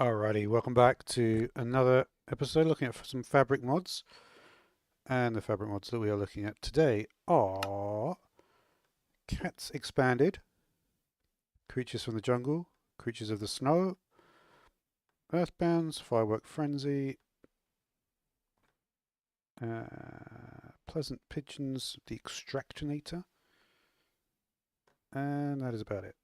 Alrighty, welcome back to another episode looking at some fabric mods. And the fabric mods that we are looking at today are Cats Expanded, Creatures from the Jungle, Creatures of the Snow, Earthbounds, Firework Frenzy, Pleasant Pigeons, the Extractionator, and that is about it.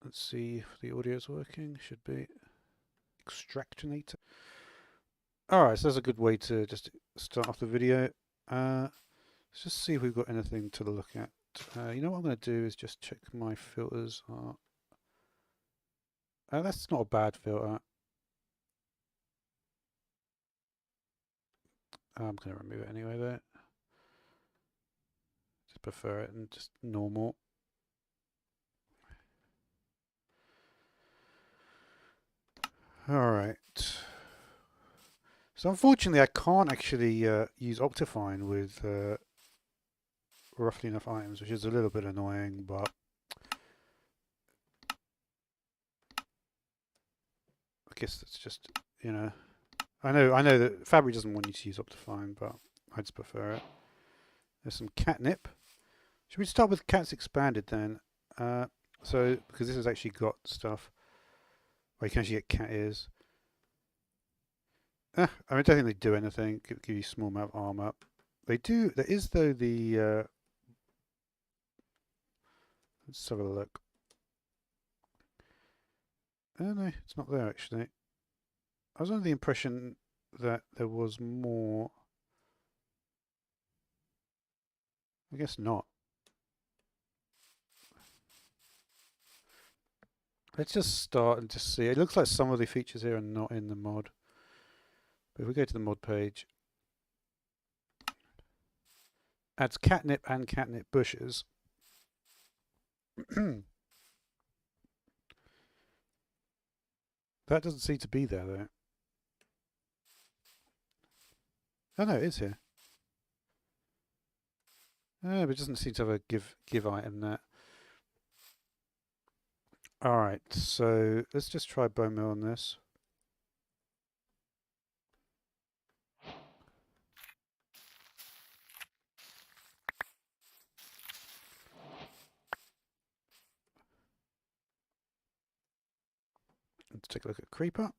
Let's see if the audio is working. Should be. Extractionator. Alright, so that's a good way to just start off the video. Let's just see if we've got anything to look at. You know what I'm going to do is just check my filters. That's not a bad filter. I'm going to remove it anyway though. Just prefer it and just normal. Alright. So unfortunately I can't actually use Optifine with roughly enough items, which is a little bit annoying, but I guess that's just, you know, I know that Fabric doesn't want you to use Optifine, but I just prefer it. There's some catnip. Should we start with Cats Expanded then? So because this has actually got stuff where you can actually get cat ears. I mean, I don't think they do anything. Give you a small amount of armor. They do. There is though the. Let's have a look. Oh no, it's not there actually. I was under the impression that there was more. I guess not. Let's just start and just see. It looks like some of the features here are not in the mod. But if we go to the mod page, adds catnip and catnip bushes. That doesn't seem to be there though. Oh no, it is here. Oh, but it doesn't seem to have a give item there. Alright, so let's just try bone meal on this. Let's take a look at creeper.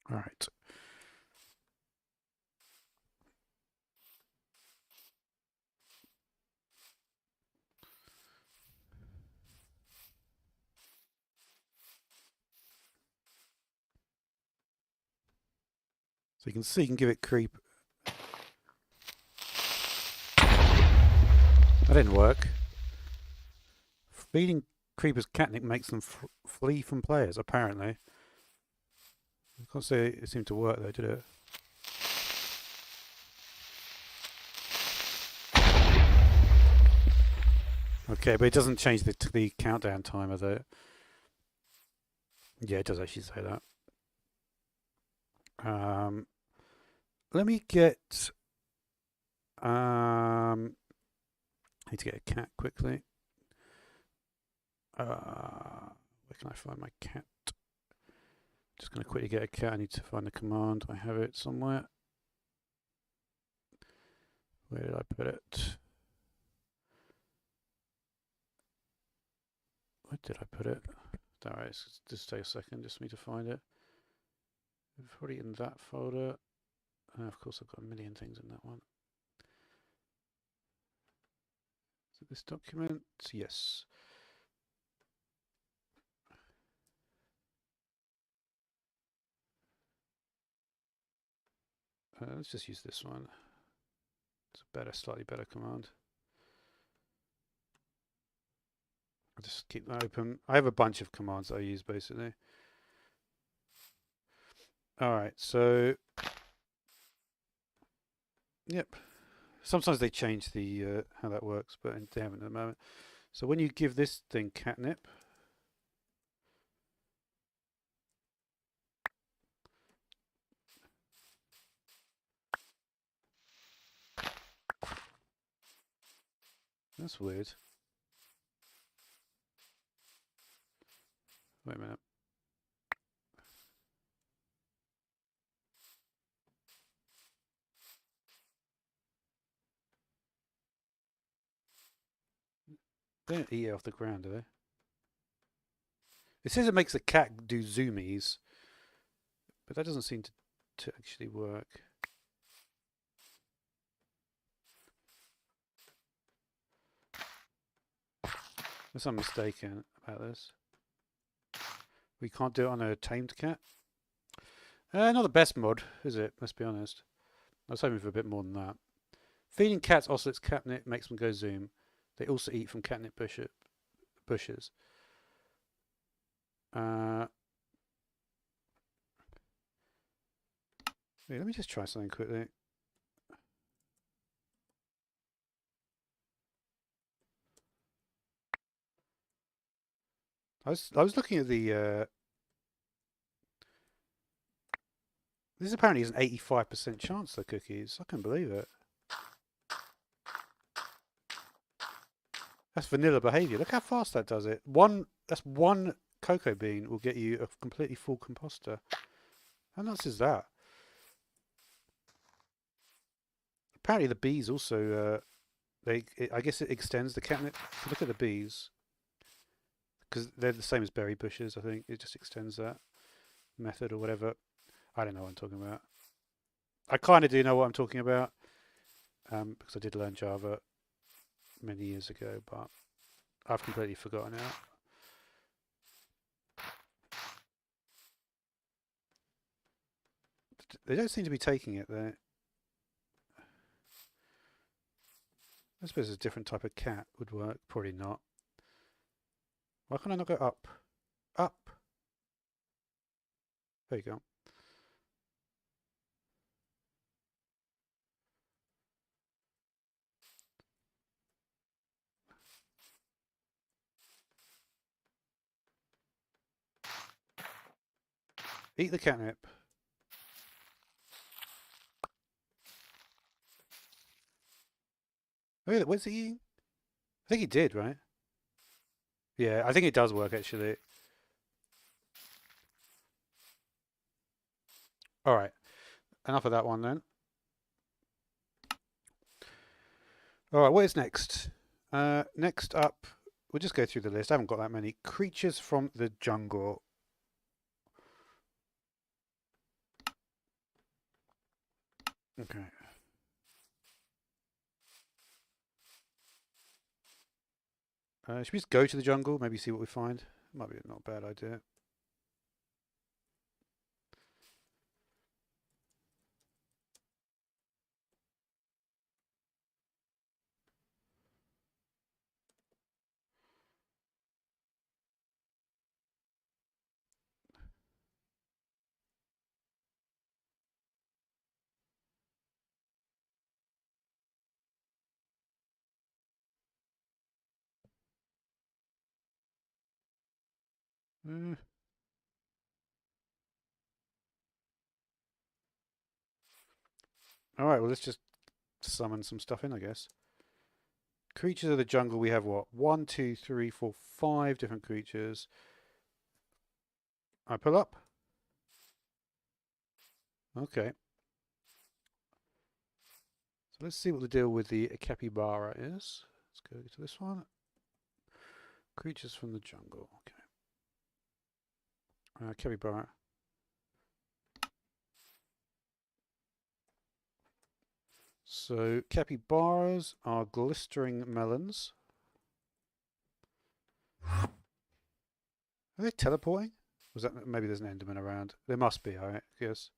Alright. So you can see you can give it creep. That didn't work. Feeding creepers catnip makes them flee from players, apparently. I can't say it seemed to work though, did it? Okay, but it doesn't change the countdown timer though. Yeah, it does actually say that. Let me get. I need to get a cat quickly. Where can I find my cat? Just going to quickly get a cat. I need to find the command. I have it somewhere. Where did I put it? Where did I put it? Alright, just take a second just for me to find it. Probably in that folder. Of course, I've got a million things in that one. Is it this document? Yes. Let's just use this one. It's a better, slightly better command. I'll just keep that open. I have a bunch of commands that I use basically. Alright, so yep. Sometimes they change the how that works, but they haven't at the moment. So when you give this thing catnip, That's weird. Wait a minute. They don't eat it off the ground, do they? It says it makes the cat do zoomies, but that doesn't seem to actually work. Unless I'm mistaken about this. We can't do it on a tamed cat. Not the best mod, is it? Let's be honest. I was hoping for a bit more than that. Feeding cats oscillates catnip, makes them go zoom. They also eat from catnip bushes. Wait, let me just try something quickly. I was looking at the. This apparently is an 85% chance they're cookies. I can't believe it. That's vanilla behaviour. Look how fast that does it. That's one cocoa bean will get you a completely full composter. How nuts is that? Apparently the bees also I guess it extends the catnip. If you look at the bees, because they're the same as berry bushes, I think it just extends that method or whatever. I don't know what I'm talking about. I kind of do know what I'm talking about because I did learn Java many years ago, but I've completely forgotten it. They don't seem to be taking it there. I suppose a different type of cat would work. Probably not. Why can't I not go up? Up! There you go. Eat the catnip. Oh, yeah, what's he eating? I think he did, right? Yeah, I think it does work actually. Alright, enough of that one then. Alright, what is next? Next up, we'll just go through the list. I haven't got that many. Creatures from the jungle. Okay. Should we just go to the jungle? Maybe see what we find? Might be not a bad idea. Alright, well let's just summon some stuff in, I guess. Creatures of the jungle, we have what? 1, 2, 3, 4, 5 different creatures. I pull up. Okay. So let's see what the deal with the capybara is. Let's go to this one. Creatures from the jungle. Okay. Capybara. So capybaras are glistering melons. Are they teleporting? Was that maybe there's an Enderman around? There must be, I guess.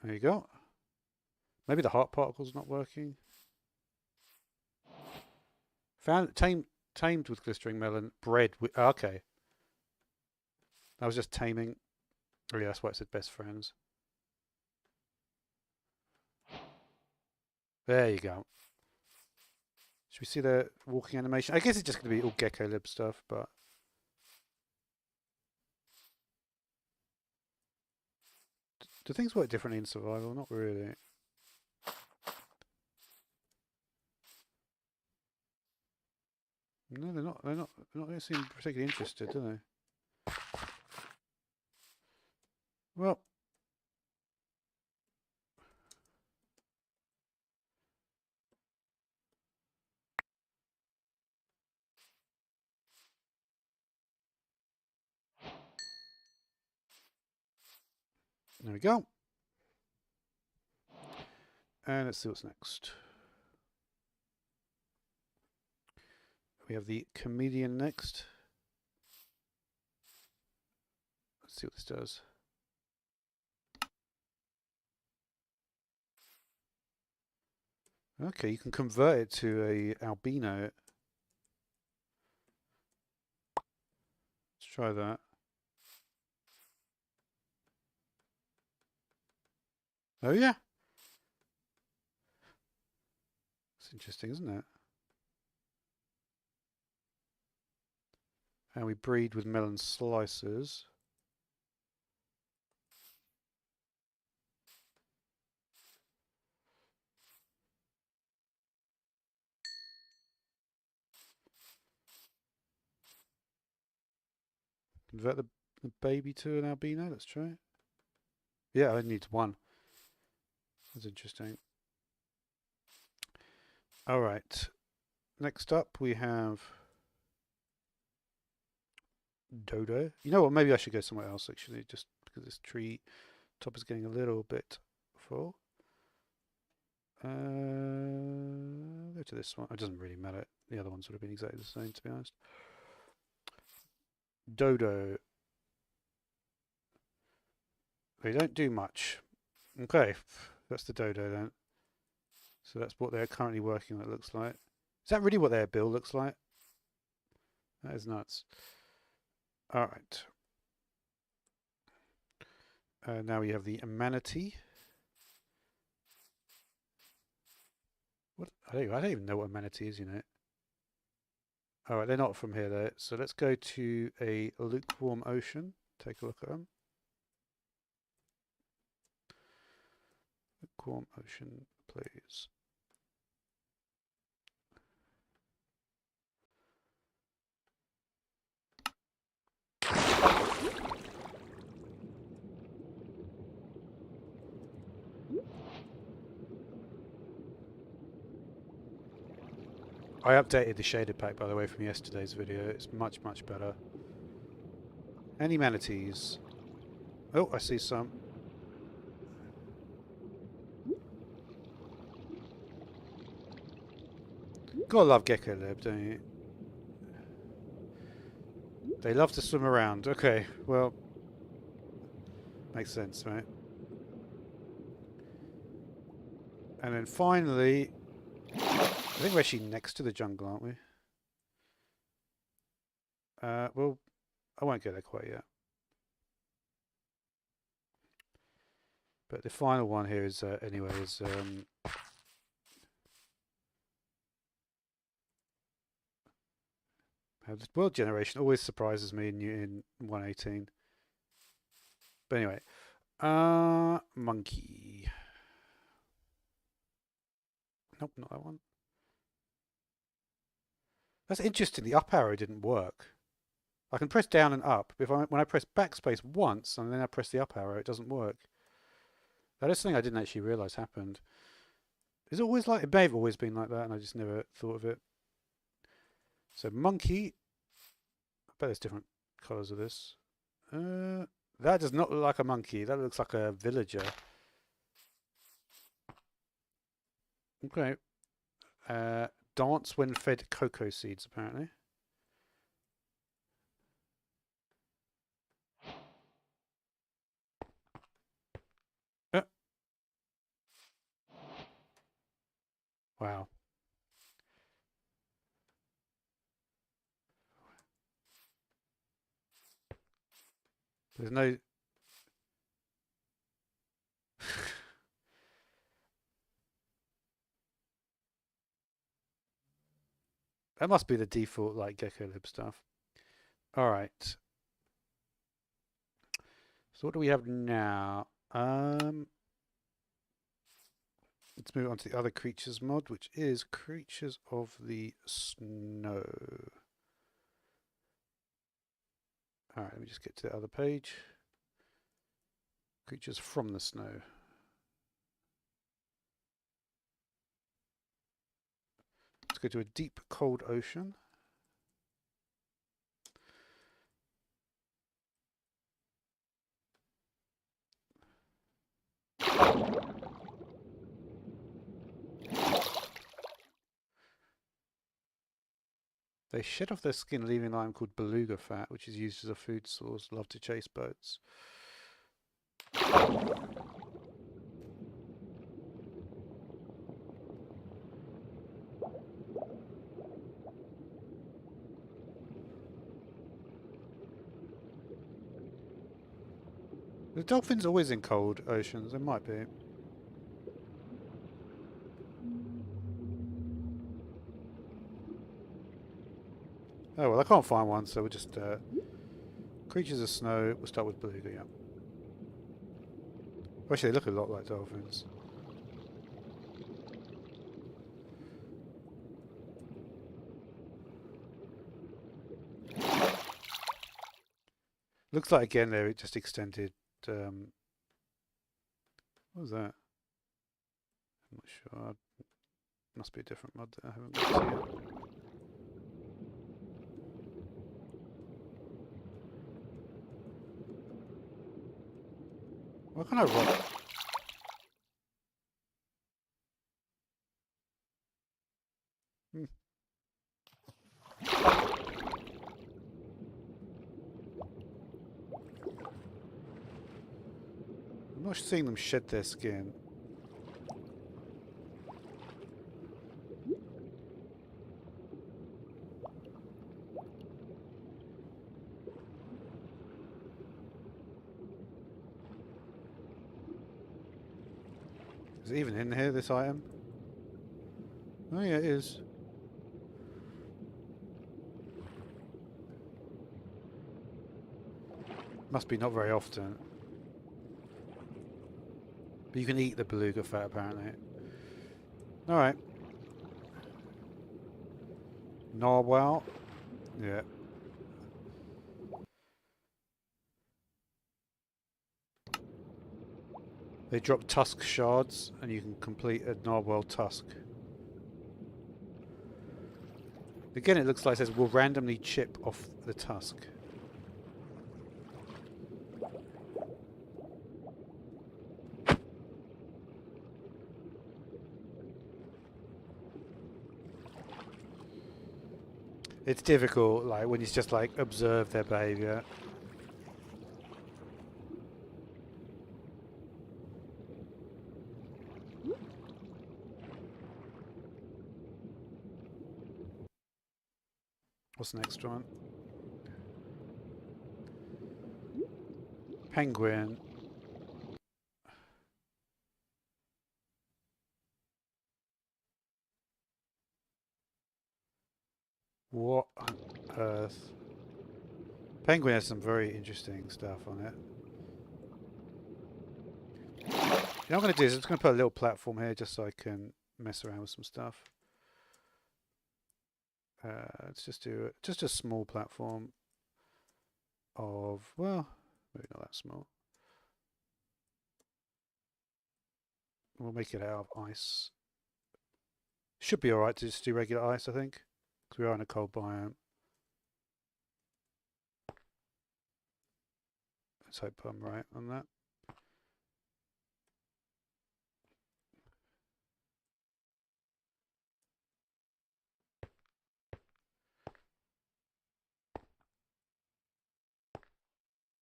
There you go. Maybe the heart particle's not working. Found tamed with glistering melon. Bred with okay. That was just taming. Oh yeah, that's why it said best friends. There you go. Should we see the walking animation? I guess it's just going to be all gecko lib stuff, but do things work differently in survival? Not really. No, they're not. They don't seem particularly interested, do they? Well, there we go. And let's see what's next. We have the comedian next. Let's see what this does. Okay, you can convert it to a albino. Let's try that. Oh yeah. It's interesting, isn't it? And we breed with melon slicers. Convert the baby to an albino. Let's try it. Yeah, I need one. That's interesting. All right. Next up, we have Dodo. You know what? Maybe I should go somewhere else, actually, just because this tree top is getting a little bit full. Go to this one. It doesn't really matter. The other ones would have been exactly the same, to be honest. Dodo. They don't do much. Okay, that's the Dodo then. So that's what they're currently working on, it looks like. Is that really what their bill looks like? That is nuts. All right. Now we have the manatee. What? I don't even know what a manatee is, you know. All right, they're not from here though. So let's go to a lukewarm ocean. Take a look at them. Lukewarm ocean, please. I updated the shader pack, by the way, from yesterday's video. It's much, much better. Any manatees? Oh, I see some. Gotta love gecko lib, don't you? They love to swim around. Okay, well, makes sense, right? And then finally, I think we're actually next to the jungle, aren't we? Well, I won't go there quite yet. But the final one here is, anyway, is the world generation always surprises me in 118. But anyway, monkey. Nope, not that one. That's interesting. The up arrow didn't work. I can press down and up. But when I press backspace once and then I press the up arrow, it doesn't work. That is something I didn't actually realise happened. Is it always like it may have always been like that, and I just never thought of it. So monkey. I bet there's different colours of this. That does not look like a monkey. That looks like a villager. Okay. Dance when fed cocoa seeds, apparently. Wow. There's no... That must be the default, like, GeckoLib stuff. All right. So what do we have now? Let's move on to the other creatures mod, which is Creatures of the Snow. Alright, let me just get to the other page. Creatures from the snow. Let's go to a deep, cold ocean. They shed off their skin, leaving lime called beluga fat, which is used as a food source. Love to chase boats. The dolphin's always in cold oceans. It might be. Oh well, I can't find one, so we'll just creatures of snow. We'll start with beluga. Yeah. Actually, they look a lot like dolphins. Looks like again they just extended. What was that? I'm not sure. Must be a different mod that I haven't got to yet. What can I write? I'm not seeing them shed their skin. Is it even in here, this item? Oh yeah, it is. Must be not very often. But you can eat the beluga fat, apparently. Alright. Narwhal. Yeah. They drop tusk shards, and you can complete a narwhal tusk. Again, it looks like it says, will randomly chip off the tusk. It's difficult, like, when you just, like, observe their behaviour. What's the next one? Penguin. What on earth? Penguin has some very interesting stuff on it. You know what I'm going to do is I'm just going to put a little platform here just so I can mess around with some stuff. Let's just do just a small platform of, well, maybe not that small. We'll make it out of ice. Should be alright to just do regular ice, I think, because we are in a cold biome. Let's hope I'm right on that.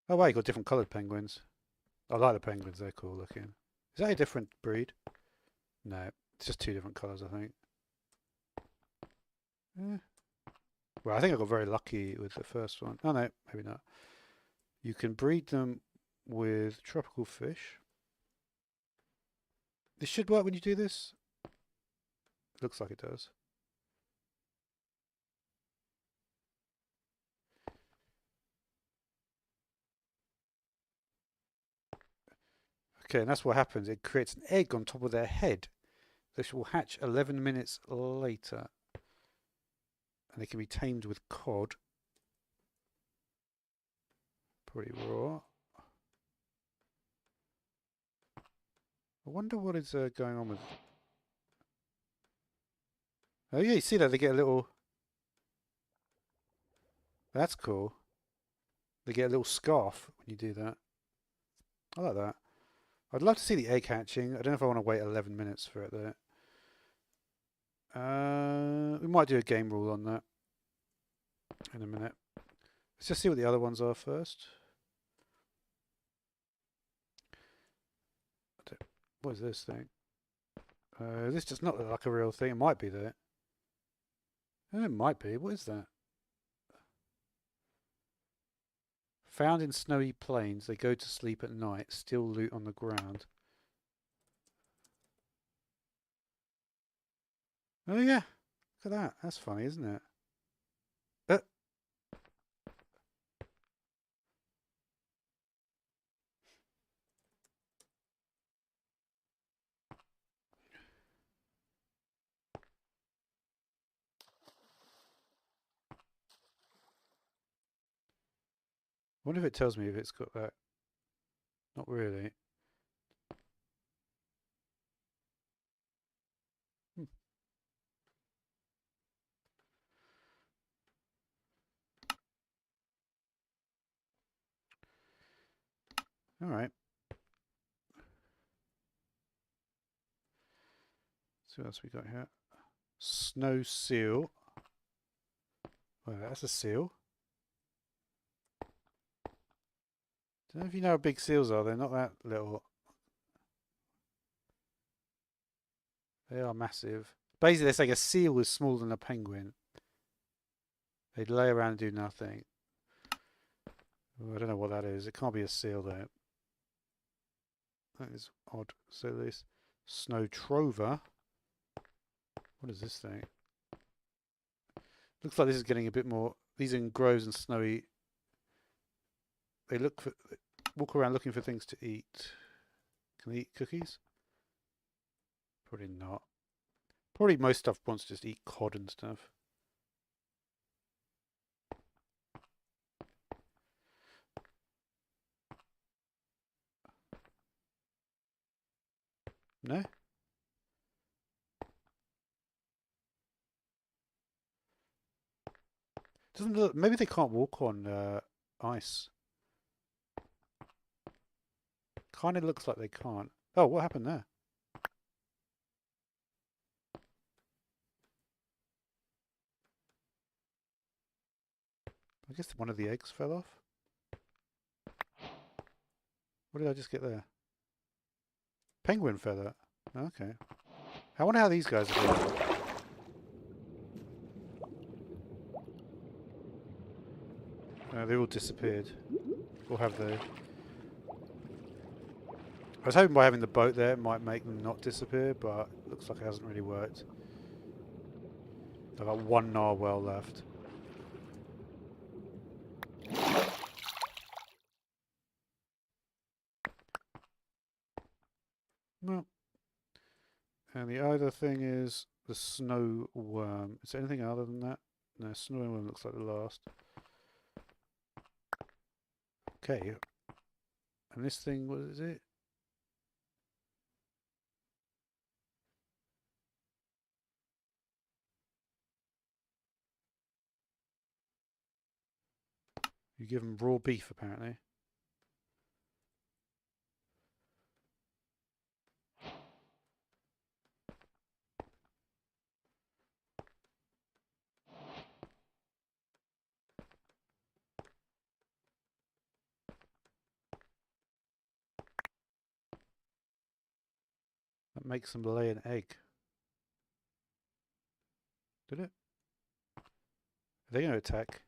Oh wow, you got different coloured penguins. I like the penguins, they're cool looking. Is that a different breed? No, it's just two different colours, I think. Eh. Well, I think I got very lucky with the first one. Oh no, maybe not. You can breed them with tropical fish. This should work when you do this. Looks like it does. Okay, and that's what happens. It creates an egg on top of their head. This will hatch 11 minutes later. And they can be tamed with cod. Pretty raw. I wonder what is going on with... Oh yeah, you see that? They get a little... That's cool. They get a little scarf when you do that. I like that. I'd love to see the egg hatching. I don't know if I want to wait 11 minutes for it though. We might do a game rule on that in a minute. Let's just see what the other ones are first. What is this thing? This does not look like a real thing. It might be there. It might be. What is that? Found in snowy plains, they go to sleep at night, steal loot on the ground. Oh yeah, look at that. That's funny, isn't it? I wonder if it tells me if it's got that. Not really. All right. So what else we got here? Snow seal. Well, that's a seal. Don't know if you know how big seals are. They're not that little. They are massive. Basically, it's like a seal is smaller than a penguin. They'd lay around and do nothing. Ooh, I don't know what that is. It can't be a seal though. That is odd. So this snow trover. What is this thing? Looks like this is getting a bit more. These are in groves and snowy. They walk around looking for things to eat. Can they eat cookies? Probably not. Probably most stuff wants to just eat cod and stuff. No? Doesn't look. Maybe they can't walk on ice. Kind of looks like they can't. Oh, what happened there? I guess one of the eggs fell off. What did I just get there? Penguin feather. Okay. I wonder how these guys are doing. They all disappeared. Or have they? I was hoping by having the boat there it might make them not disappear, but it looks like it hasn't really worked. I've got one narwhal left. No. And the other thing is the snow worm. Is there anything other than that? No, snow worm looks like the last. Okay. And this thing, what is it? You give them raw beef, apparently. That makes them lay an egg. Did it? Are they going to attack?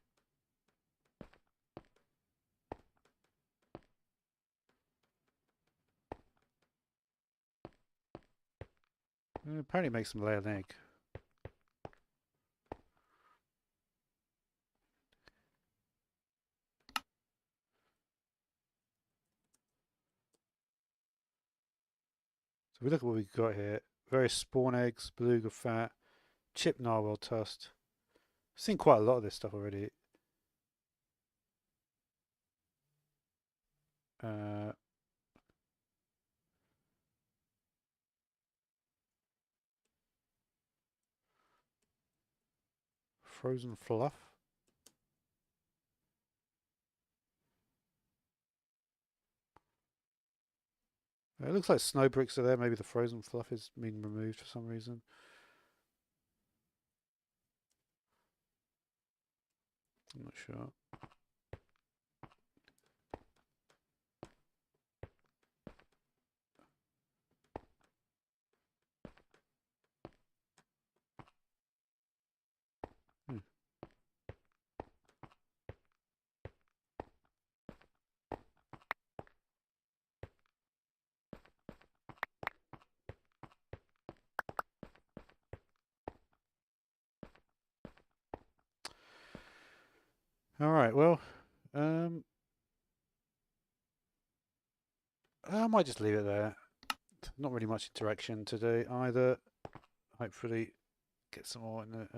It apparently makes them lay an egg. So we look at what we've got here. Various spawn eggs, beluga fat, chip narwhal tusk. I've seen quite a lot of this stuff already. Frozen fluff. It looks like snow bricks are there. Maybe the frozen fluff is being removed for some reason. I'm not sure. Hmm. All right. Well, I might just leave it there. Not really much interaction today either. Hopefully, get some more in the.